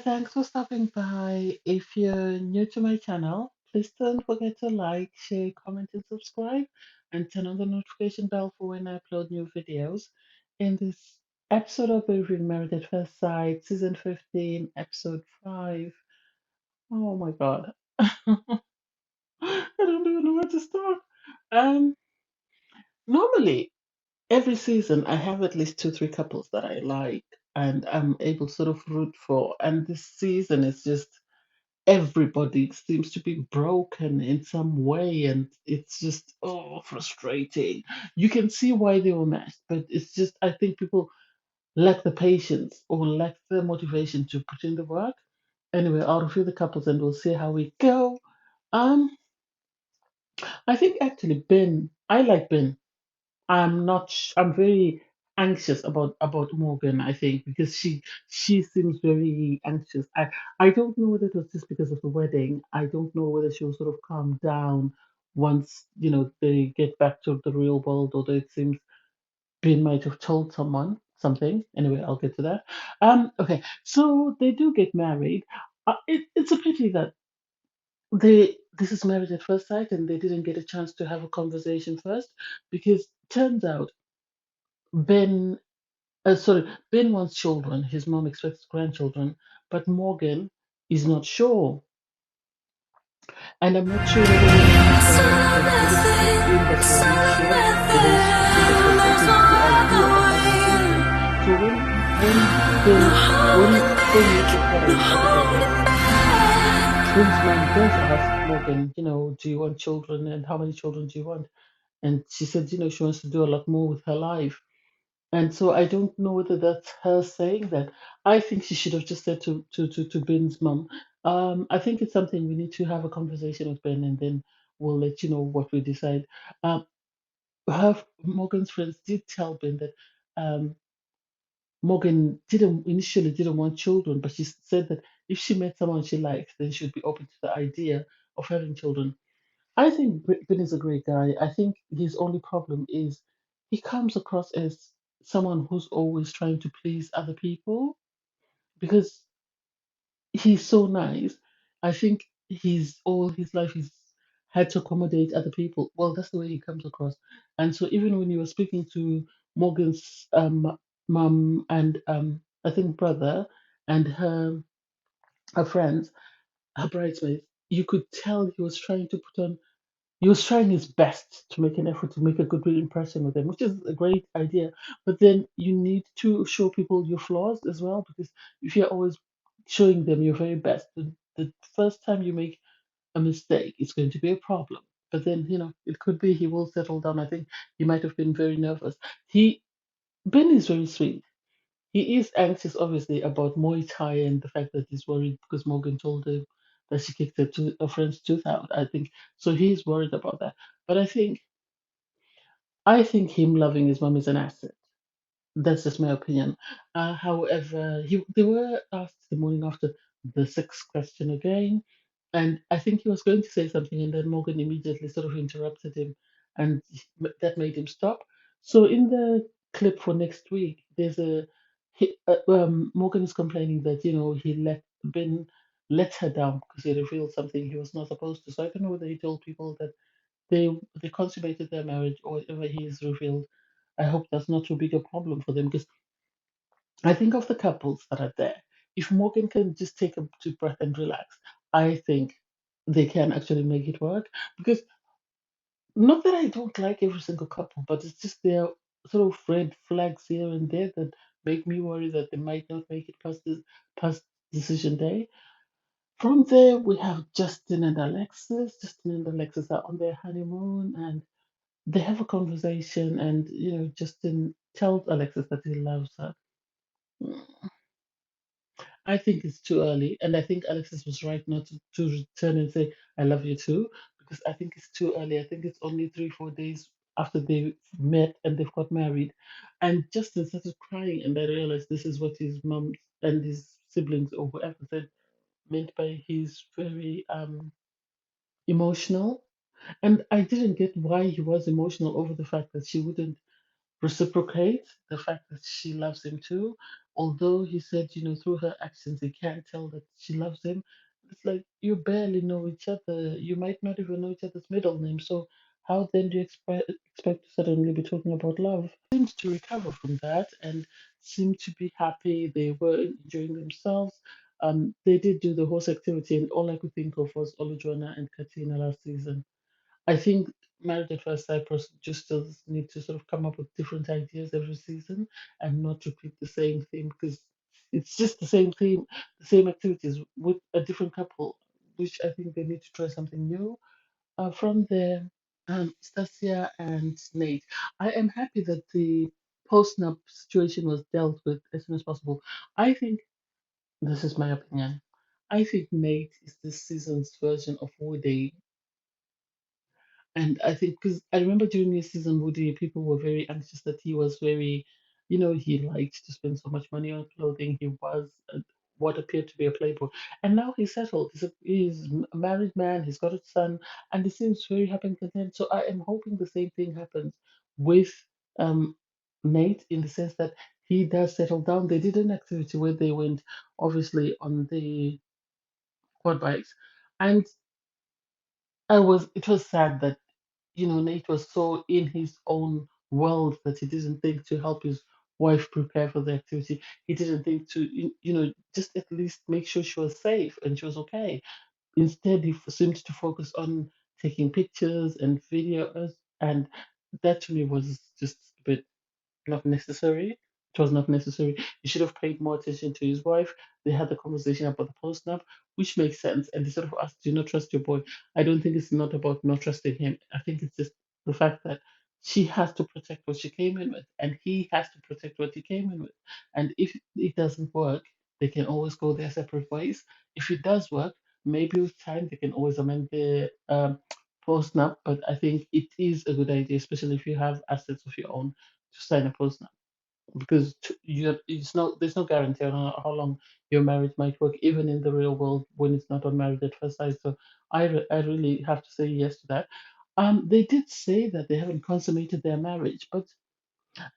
thanks for stopping by. If you're new to my channel, please don't forget to like, share, comment, and subscribe, and turn on the notification bell for when I upload new videos. In this episode of Being Married at First Sight, season 15, episode 5. Oh my god. I don't even know where to start. Um, Normally, every season I have at least two, three couples that I like and I'm able to sort of root for. And this season is just everybody seems to be broken in some way, and it's just frustrating. You can see why they were matched, but it's just I think people lack the patience or lack the motivation to put in the work. Anyway, I'll review the couples and we'll see how we go. um I think actually Ben, I like Ben. I'm very anxious about Morgan, I think, because she seems very anxious. I don't know whether it was just because of the wedding. I don't know whether she'll sort of calm down once, they get back to the real world, although it seems Ben might have told someone something. Anyway, I'll get to that. Okay, so they do get married. It's a pity that this is marriage at first sight and they didn't get a chance to have a conversation first, because turns out Ben, Ben wants children. His mom expects grandchildren, but Morgan is not sure. And I'm not sure whether when she whether it's Ben that was not sure, whether it's she that was open to the idea of having children. So when Ben meets her parents at the wedding, Ben's mom does ask Morgan, do you want children and how many children do you want? And she said, she wants to do a lot more with her life. And so I don't know whether that's her saying that. I think she should have just said to Ben's mum, I think it's something we need to have a conversation with Ben and then we'll let you know what we decide. Um, Morgan's friends did tell Ben that um, Morgan didn't want children, but she said that if she met someone she likes, then she'd be open to the idea of having children. I think Ben is a great guy. I think his only problem is he comes across as someone who's always trying to please other people because he's so nice. I think he's all his life he's had to accommodate other people. Well, that's the way he comes across. And so even when you were speaking to Morgan's mum and I think brother and her friends, her bridesmaids, you could tell he was trying his best to make an effort to make a good impression with them, which is a great idea. But then you need to show people your flaws as well, because if you're always showing them your very best, the first time you make a mistake, it's going to be a problem. But then, it could be he will settle down. I think he might have been very nervous. Ben is very sweet. He is anxious, obviously, about Muay Thai and the fact that he's worried because Morgan told him that she kicked her friend's tooth out. I think so. He's worried about that. But I think him loving his mom is an asset. That's just my opinion. However, they were asked the morning after the sixth question again, and I think he was going to say something, and then Morgan immediately sort of interrupted him, and that made him stop. So in the clip for next week, Morgan is complaining that he let Ben let her down because he revealed something he was not supposed to. So I don't know whether he told people that they consummated their marriage or whatever he has revealed. I hope that's not too big a problem for them because I think of the couples that are there. If Morgan can just take a deep breath and relax, I think they can actually make it work. Because not that I don't like every single couple, but it's just there are sort of red flags here and there that make me worry that they might not make it past decision day. From there, we have Justin and Alexis. Justin and Alexis are on their honeymoon, and they have a conversation, and Justin tells Alexis that he loves her. I think it's too early, and I think Alexis was right not to return and say I love you too, because I think it's too early. I think it's only 3 4 days after they met and they've got married, and Justin started crying, and I realized this is what his mom and his siblings or whoever said meant by he's very emotional, and I didn't get why he was emotional over the fact that she wouldn't. reciprocate the fact that she loves him too. Although he said, through her actions, he can't tell that she loves him. It's like you barely know each other. You might not even know each other's middle name. So how then do you expect to suddenly be talking about love? Seems to recover from that and seem to be happy. They were enjoying themselves. They did do the horse activity, and all I could think of was Olujuana and Katina last season. I think Married at First Sight just does need to sort of come up with different ideas every season and not repeat the same theme because it's just the same theme, the same activities with a different couple, which I think they need to try something new. From there, Stasia and Nate, I am happy that the post-nap situation was dealt with as soon as possible. I think this is my opinion. I think Nate is this season's version of Woody. And I think because I remember during this season, Woody, people were very anxious that he was very, he liked to spend so much money on clothing. He was what appeared to be a playboy. And now he's settled. He's a married man. He's got a son, and he seems very happy and content. So I am hoping the same thing happens with um, Nate in the sense that he does settle down. They did an activity where they went, obviously, on the quad bikes. And it was sad that Nate was so in his own world that he didn't think to help his wife prepare for the activity. He didn't think to, just at least make sure she was safe and she was okay. Instead, he seemed to focus on taking pictures and videos, and that to me was just a bit not necessary. It was not necessary. He should have paid more attention to his wife. They had the conversation about the post nap, which makes sense. And they sort of asked, "Do you not trust your boy?" I don't think it's not about not trusting him. I think it's just the fact that she has to protect what she came in with, and he has to protect what he came in with. And if it doesn't work, they can always go their separate ways. If it does work, maybe with time they can always amend the post nap. But I think it is a good idea, especially if you have assets of your own to sign a post because there's no guarantee on how long your marriage might work even in the real world when it's not on marriage at first sight. So I really have to say yes to that. They did say that they haven't consummated their marriage, but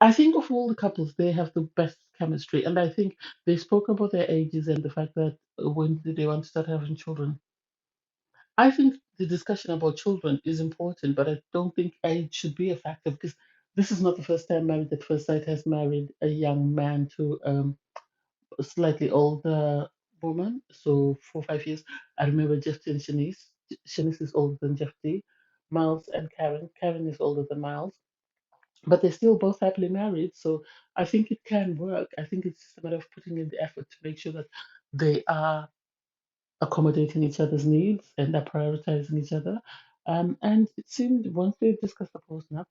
I think of all the couples they have the best chemistry, and I think they spoke about their ages and the fact that when they want to start having children. I think the discussion about children is important, but I don't think age should be a factor because this is not the first time Married at First Sight has married a young man to a slightly older woman. So 4 or 5 years. I remember Jeff and Shanice. Shanice is older than Jeff D. Miles and Karen. Karen is older than Miles, but they're still both happily married. So I think it can work. I think it's just a matter of putting in the effort to make sure that they are accommodating each other's needs and are prioritizing each other. And it seemed once they discussed the post-nap,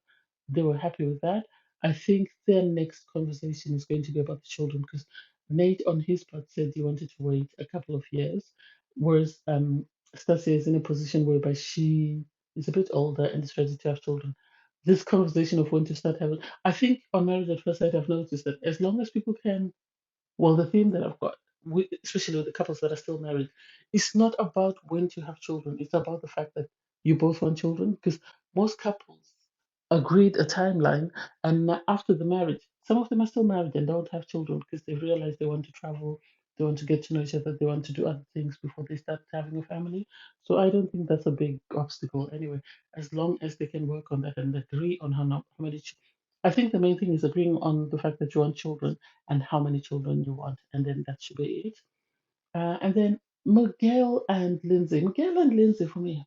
they were happy with that. I think their next conversation is going to be about the children because Nate, on his part, said he wanted to wait a couple of years, whereas Stasia is in a position whereby she is a bit older and is ready to have children. This conversation of when to start having, I think on Marriage at First Sight, I've noticed that as long as people can the theme that I've got, especially with the couples that are still married, it's not about when to have children. It's about the fact that you both want children. Because most couples agreed a timeline, and after the marriage, some of them are still married and don't have children because they realize they want to travel, they want to get to know each other, they want to do other things before they start having a family. So I don't think that's a big obstacle anyway, as long as they can work on that and agree on how many. I think the main thing is agreeing on the fact that you want children and how many children you want, and then that should be it. And then Miguel and Lindsay for me,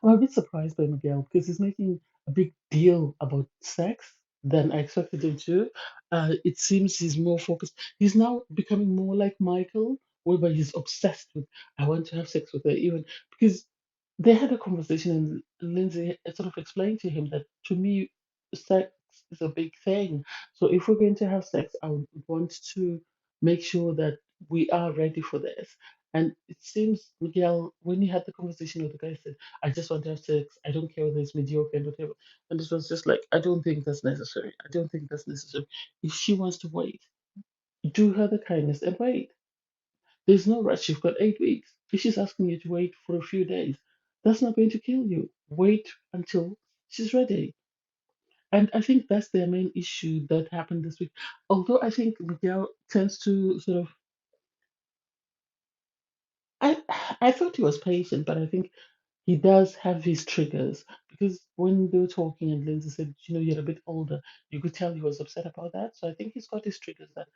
I'm a bit surprised by Miguel because he's making a big deal about sex than I expected him to. It seems he's more focused. He's now becoming more like Michael, whereby he's obsessed with, I want to have sex with her, even because they had a conversation and Lindsay sort of explained to him that to me, sex is a big thing. So if we're going to have sex, I would want to make sure that we are ready for this. And it seems Miguel, when he had the conversation with the guy, said, I just want to have sex. I don't care whether it's mediocre and whatever. And this was just like, I don't think that's necessary. I don't think that's necessary. If she wants to wait, do her the kindness and wait. There's no rush. You've got 8 weeks. If she's asking you to wait for a few days, that's not going to kill you. Wait until she's ready. And I think that's their main issue that happened this week. Although I think Miguel tends to sort of, I I thought he was patient, but I think he does have his triggers because when they were talking and Lindsay said, you're a bit older, you could tell he was upset about that. So I think he's got his triggers that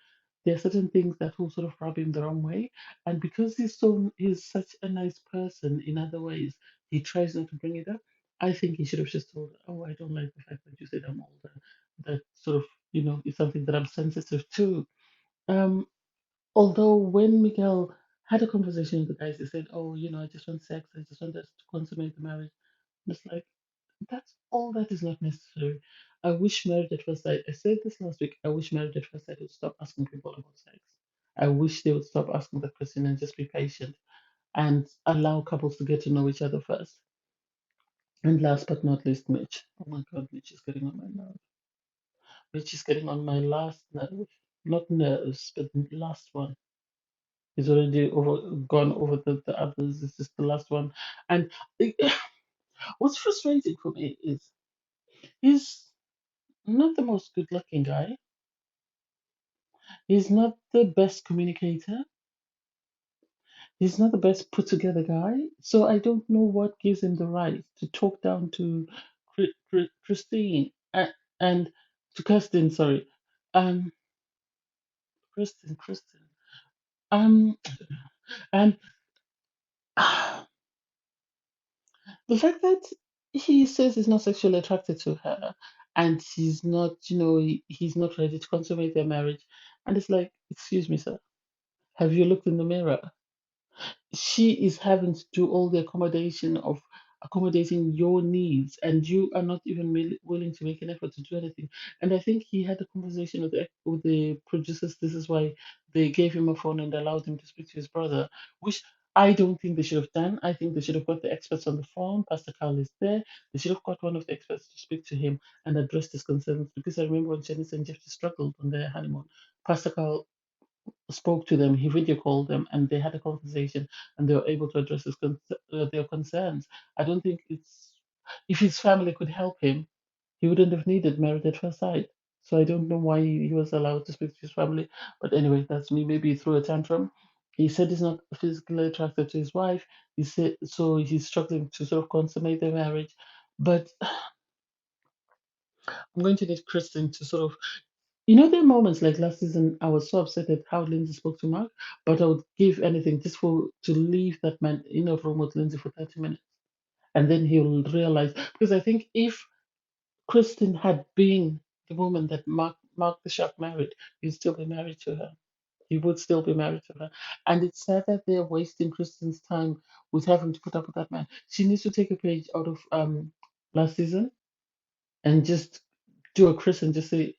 there are certain things that will sort of rub him the wrong way. And because he's such a nice person in other ways, he tries not to bring it up. I think he should have just told her, oh, I don't like the fact that you said I'm older. That sort of, is something that I'm sensitive to. Um, Although when Miguel had a conversation with the guys, they said, "Oh, I just want sex. I just want us to consummate the marriage." And it's like that's all that is not necessary. I wish married at first sight. I said this last week. I wish married at first sight would stop asking people about sex. I wish they would stop asking that question and just be patient and allow couples to get to know each other first. And last but not least, Mitch. Oh my God, Mitch is getting on my nerve. Mitch is getting on my last nerve. Not nerves, but last one. He's already gone over the others. This is the last one. And what's frustrating for me is he's not the most good looking guy. He's not the best communicator. He's not the best put together guy. So I don't know what gives him the right to talk down to Christine and to Kirsten, sorry. Um, Kristen. Um, and the fact that he says he's not sexually attracted to her and he's not, he's not ready to consummate their marriage. And it's like, excuse me, sir, have you looked in the mirror? She is having to do all the accommodation of accommodating your needs, and you are not even willing to make an effort to do anything. And I think he had a conversation with the producers. This is why they gave him a phone and allowed him to speak to his brother, which I don't think they should have done. I think they should have got the experts on the phone. Pastor Carl is there. They should have got one of the experts to speak to him and address his concerns. Because I remember when Janice and Jeff struggled on their honeymoon, Pastor Carl spoke to them, he video called them, and they had a conversation, and they were able to address their concerns. I don't think it's if his family could help him, he wouldn't have needed married at first sight. So I don't know why he was allowed to speak to his family. But anyway, that's me. Maybe he threw a tantrum. He said he's not physically attracted to his wife. He said so he's struggling to sort of consummate their marriage. But I'm going to need Kristen to sort of there are moments like last season, I was so upset at how Lindsay spoke to Mark, but I would give anything just for to leave that man in a room with Lindsay for 30 minutes. And then he'll realize, because I think if Kristen had been the woman that Mark the Shark married, he'd still be married to her. He would still be married to her. And it's sad that they're wasting Kristen's time with having to put up with that man. She needs to take a page out of last season and just do a Chris and just say,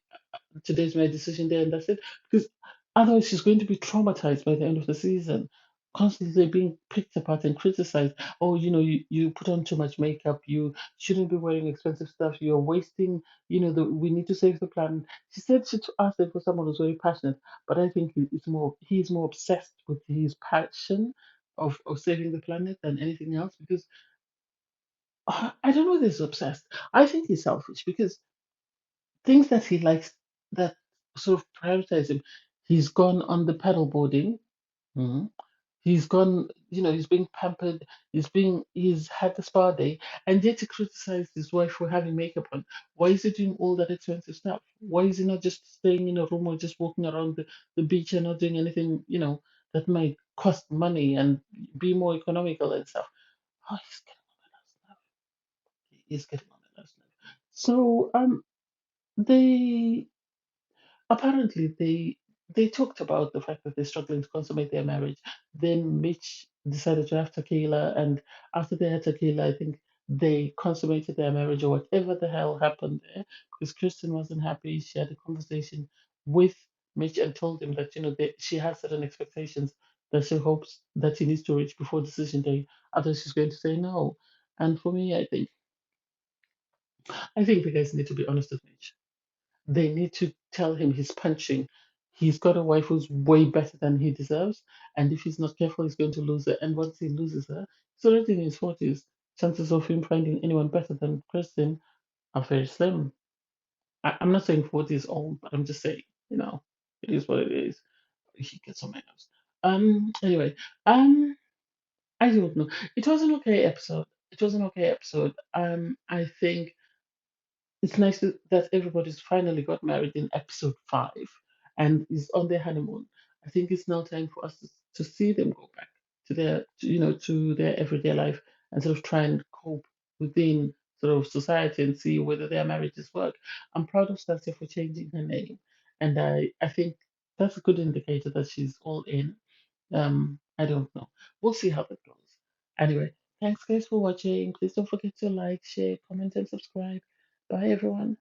today's my decision day, and that's it. Because otherwise, she's going to be traumatized by the end of the season, constantly being picked apart and criticized. Oh, you put on too much makeup. You shouldn't be wearing expensive stuff. You're wasting. We need to save the planet. She said she asked it for someone who's very passionate, but I think he's more obsessed with his passion of saving the planet than anything else. Because I don't know if he's obsessed. I think he's selfish because things that he likes that sort of prioritize him. He's gone on the paddle boarding. Mhm. He's gone, he's being pampered. He's had the spa day, and yet he criticized his wife for having makeup on. Why is he doing all that expensive stuff? Why is he not just staying in a room or just walking around the beach and not doing anything, that might cost money and be more economical and stuff? Oh, he's getting on my last nerve. He's getting on my last nerve. So, they apparently they talked about the fact that they're struggling to consummate their marriage. Then Mitch decided to have tequila, and after they had tequila, I think they consummated their marriage or whatever the hell happened there. Because Kristen wasn't happy. She had a conversation with Mitch and told him that she has certain expectations that she hopes that he needs to reach before decision day. Otherwise, she's going to say no. And for me, I think the guys need to be honest with Mitch. They need to tell him he's punching. He's got a wife who's way better than he deserves, and if he's not careful, he's going to lose her. And once he loses her, he's already in his 40s. Chances of him finding anyone better than Kristen are very slim. I'm not saying 40 is old, but I'm just saying, you know, it is what it is. He gets on my nerves. Anyway, um, I don't know. It was an okay episode. It was an okay episode. I think it's nice that everybody's finally got married in episode 5 and is on their honeymoon. I think it's now time for us to see them go back to their, to their everyday life and sort of try and cope within sort of society and see whether their marriages work. I'm proud of Stasia for changing her name, and I think that's a good indicator that she's all in. I don't know. We'll see how that goes. Anyway, thanks guys for watching. Please don't forget to like, share, comment, and subscribe. Bye everyone.